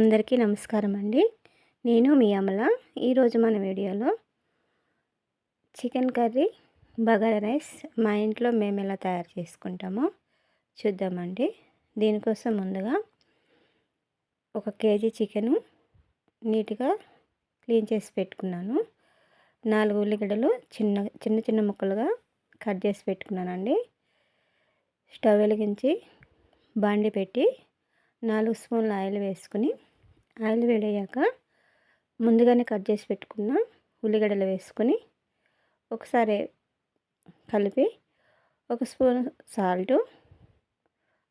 అందరికీ నమస్కారం అండి. నేను మీ అమల. ఈరోజు మన వీడియోలో చికెన్ కర్రీ, బగారా రైస్ మా ఇంట్లో మేము ఎలా తయారు చేసుకుంటామో చూద్దామండి. దీనికోసం ముందుగా 1 కేజీ చికెను నీట్గా క్లీన్ చేసి పెట్టుకున్నాను. 4 ఉల్లిగడ్డలు చిన్న చిన్న ముక్కలుగా కట్ చేసి పెట్టుకున్నానండి. స్టవ్ వెలిగించి బాండి పెట్టి 4 స్పూన్ల ఆయిల్ వేసుకుని, ఆయిల్ వేడయ్యాక ముందుగానే కట్ చేసి పెట్టుకున్న ఉల్లిగడ్డలు వేసుకొని ఒకసారి కలిపి 1 స్పూన్ సాల్టు,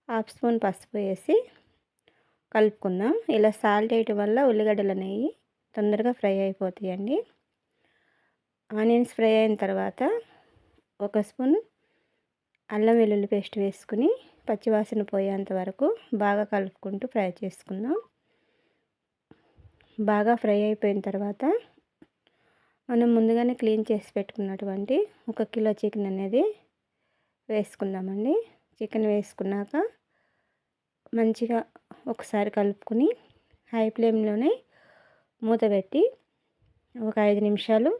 1/2 స్పూన్ పసుపు వేసి కలుపుకుందాం. ఇలా సాల్ట్ వేయటం వల్ల ఉల్లిగడ్డలు అనేవి తొందరగా ఫ్రై అయిపోతాయండి. ఆనియన్స్ ఫ్రై అయిన తర్వాత 1 స్పూన్ అల్లం వెల్లుల్లి పేస్ట్ వేసుకుని పచ్చివాసన పోయేంత వరకు బాగా కలుపుకుంటూ ఫ్రై చేసుకుందాం. బాగా ఫ్రై అయిపోయిన తర్వాత మనం ముందుగానే క్లీన్ చేసి పెట్టుకున్నటువంటి 1 కిలో చికెన్ అనేది వేసుకుందామండి. చికెన్ వేసుకున్నాక మంచిగా ఒకసారి కలుపుకుని హై ఫ్లేమ్లోనే మూత పెట్టి ఒక 5 నిమిషాలు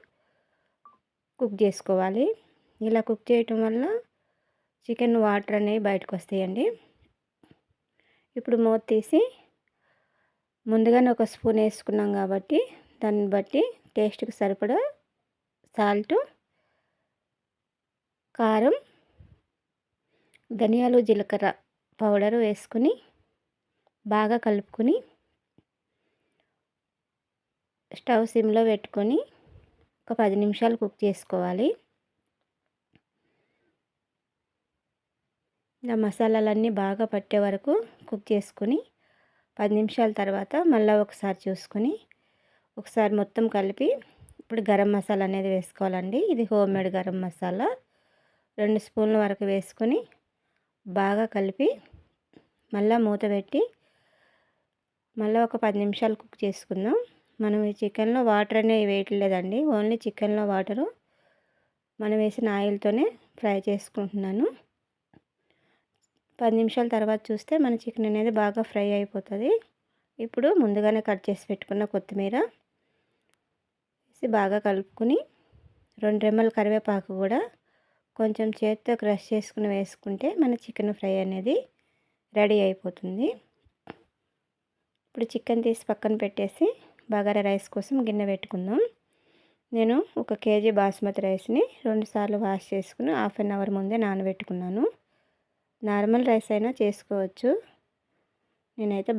కుక్ చేసుకోవాలి. ఇలా కుక్ చేయటం వల్ల చికెన్ వాటర్ అనేవి బయటకు వస్తాయండి. ఇప్పుడు మూత తీసి ముందుగానే 1 స్పూన్ వేసుకున్నాం కాబట్టి దాన్ని బట్టి టేస్ట్కి సరిపడా సాల్టు, కారం, ధనియాలు, జీలకర్ర పౌడర్ వేసుకుని బాగా కలుపుకొని స్టవ్ సిమ్లో పెట్టుకొని ఒక 10 నిమిషాలు కుక్ చేసుకోవాలి. ఇలా మసాలాలన్నీ బాగా పట్టే వరకు కుక్ చేసుకొని 10 నిమిషాల తర్వాత మళ్ళీ ఒకసారి చూసుకొని ఒకసారి మొత్తం కలిపి ఇప్పుడు గరం మసాలా అనేది వేసుకోవాలండి. ఇది హోమ్ మేడ్ గరం మసాలా 2 స్పూన్ల వరకు వేసుకొని బాగా కలిపి మళ్ళీ మూత పెట్టి మళ్ళీ ఒక 10 నిమిషాలు కుక్ చేసుకుందాం. మనం ఈ చికెన్లో వాటర్ అనేవి వేయట్లేదండి. ఓన్లీ చికెన్లో వాటరు మనం వేసిన ఆయిల్తోనే ఫ్రై చేసుకుంటున్నాను. 10 నిమిషాల తర్వాత చూస్తే మన చికెన్ అనేది బాగా ఫ్రై అయిపోతుంది. ఇప్పుడు ముందుగానే కట్ చేసి పెట్టుకున్న కొత్తిమీర వేసి బాగా కలుపుకుని 2 రెమ్మల కరివేపాకు కూడా కొంచెం చేతితో క్రష్ చేసుకుని వేసుకుంటే మన చికెన్ ఫ్రై అనేది రెడీ అయిపోతుంది. ఇప్పుడు చికెన్ తీసి పక్కన పెట్టేసి బగారా రైస్ కోసం గిన్నె పెట్టుకుందాం. నేను 1 కేజీ బాస్మతి రైస్ని 2 సార్లు వాష్ చేసుకుని 1/2 అవర్ ముందే నానబెట్టుకున్నాను. నార్మల్ రైస్ అయినా చేసుకోవచ్చు. నేనైతే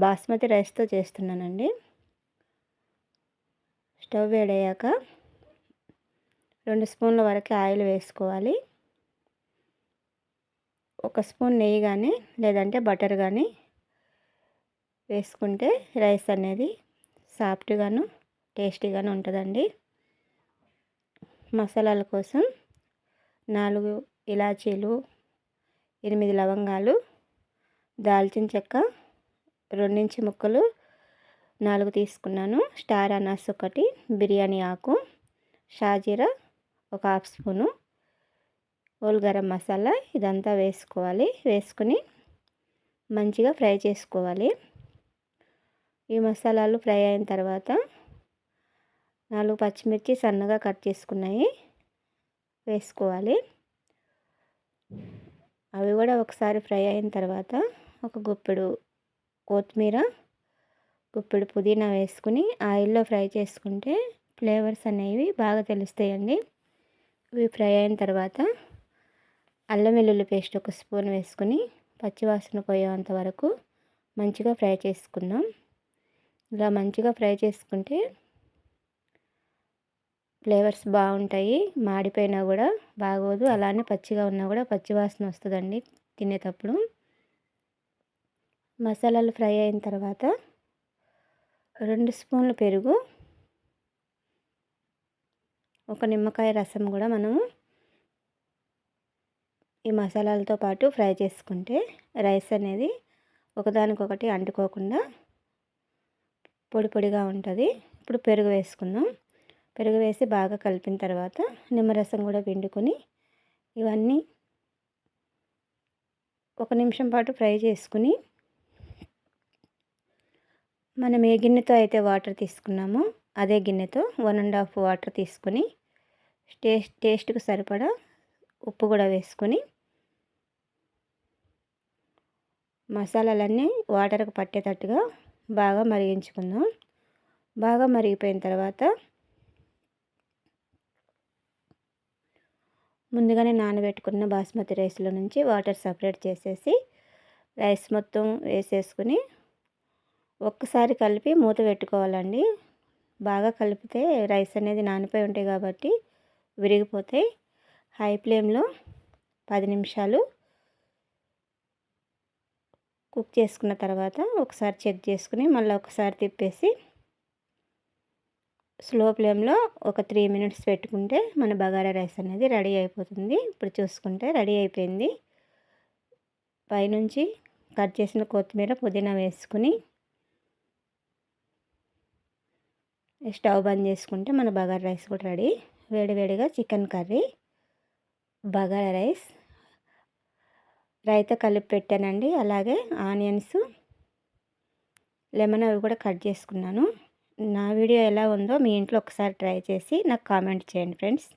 బాస్మతి రైస్తో చేస్తున్నానండి. స్టవ్ వేడయ్యాక 2 స్పూన్ల వరకు ఆయిల్ వేసుకోవాలి. 1 స్పూన్ నెయ్యి కానీ లేదంటే బటర్ కానీ వేసుకుంటే రైస్ అనేది సాఫ్ట్గాను టేస్టీగాను ఉంటుందండి. మసాలాల కోసం 4 ఇలాచీలు, 8 లవంగాలు, దాల్చిన చెక్క 2 ఇంచు ముక్కలు 4 తీసుకున్నాను, స్టార్ అనాస్ 1, బిర్యానీ ఆకు, షాజీరా 1/2 స్పూను, హోల్ గరం మసాలా ఇదంతా వేసుకోవాలి. వేసుకుని మంచిగా ఫ్రై చేసుకోవాలి. ఈ మసాలాలు ఫ్రై అయిన తర్వాత 4 పచ్చిమిర్చి సన్నగా కట్ చేసుకున్నాయి వేసుకోవాలి. అవి కూడా ఒకసారి ఫ్రై అయిన తర్వాత ఒక గుప్పెడు కొత్తిమీర, గుప్పెడు పుదీనా వేసుకుని ఆయిల్లో ఫ్రై చేసుకుంటే ఫ్లేవర్స్ అనేవి బాగా తెలుస్తాయండి. ఇవి ఫ్రై అయిన తర్వాత అల్లం వెల్లుల్లి పేస్ట్ 1 స్పూన్ వేసుకుని పచ్చివాసన పోయేంత వరకు మంచిగా ఫ్రై చేసుకుందాం. ఇలా మంచిగా ఫ్రై చేసుకుంటే ఫ్లేవర్స్ బాగుంటాయి. మాడిపోయినా కూడా బాగోదు, అలానే పచ్చిగా ఉన్నా కూడా పచ్చివాసన వస్తుందండి తినేటప్పుడు. మసాలాలు ఫ్రై అయిన తర్వాత 2 స్పూన్ల పెరుగు, 1 నిమ్మకాయ రసం కూడా మనము ఈ మసాలాలతో పాటు ఫ్రై చేసుకుంటే రైస్ అనేది ఒకదానికొకటి అంటుకోకుండా పొడి పొడిగా ఉంటుంది. ఇప్పుడు పెరుగు వేసుకుందాం. పెరుగు వేసి బాగా కలిపిన తర్వాత నిమ్మరసం కూడా పిండుకొని ఇవన్నీ 1 నిమిషం పాటు ఫ్రై చేసుకుని మనం ఏ గిన్నెతో అయితే వాటర్ తీసుకున్నామో అదే గిన్నెతో 1½ వాటర్ తీసుకొని టేస్ట్కి సరిపడా ఉప్పు కూడా వేసుకొని మసాలాలన్నీ వాటర్కి పట్టేటట్టుగా బాగా మరిగించుకుందాం. బాగా మరిగిపోయిన తర్వాత ముందుగానే నానబెట్టుకున్న బాస్మతి రైస్లో నుంచి వాటర్ సపరేట్ చేసేసి రైస్ మొత్తం వేసేసుకుని ఒక్కసారి కలిపి మూత పెట్టుకోవాలండి. బాగా కలిపితే రైస్ అనేది నానిపోయి ఉంటాయి కాబట్టి విరిగిపోతాయి. హై ఫ్లేమ్లో 10 నిమిషాలు కుక్ చేసుకున్న తర్వాత ఒకసారి చెక్ చేసుకుని మళ్ళీ ఒకసారి తిప్పేసి స్లో ఫ్లేమ్లో ఒక 3 మినిట్స్ పెట్టుకుంటే మన బగారా రైస్ అనేది రెడీ అయిపోతుంది. ఇప్పుడు చూసుకుంటే రెడీ అయిపోయింది. పైనుంచి కట్ చేసిన కొత్తిమీర పుదీనా వేసుకుని స్టవ్ బంద్ చేసుకుంటే మన బగారా రైస్ కూడా రెడీ. వేడివేడిగా chicken curry, bagara rice raita కలిపి పెట్టానండి. అలాగే ఆనియన్స్, లెమన్ అవి కూడా కట్ చేసుకున్నాను. నా వీడియో ఎలా ఉందో మీ ఇంట్లో ఒకసారి ట్రై చేసి నాకు కామెంట్ చేయండి ఫ్రెండ్స్.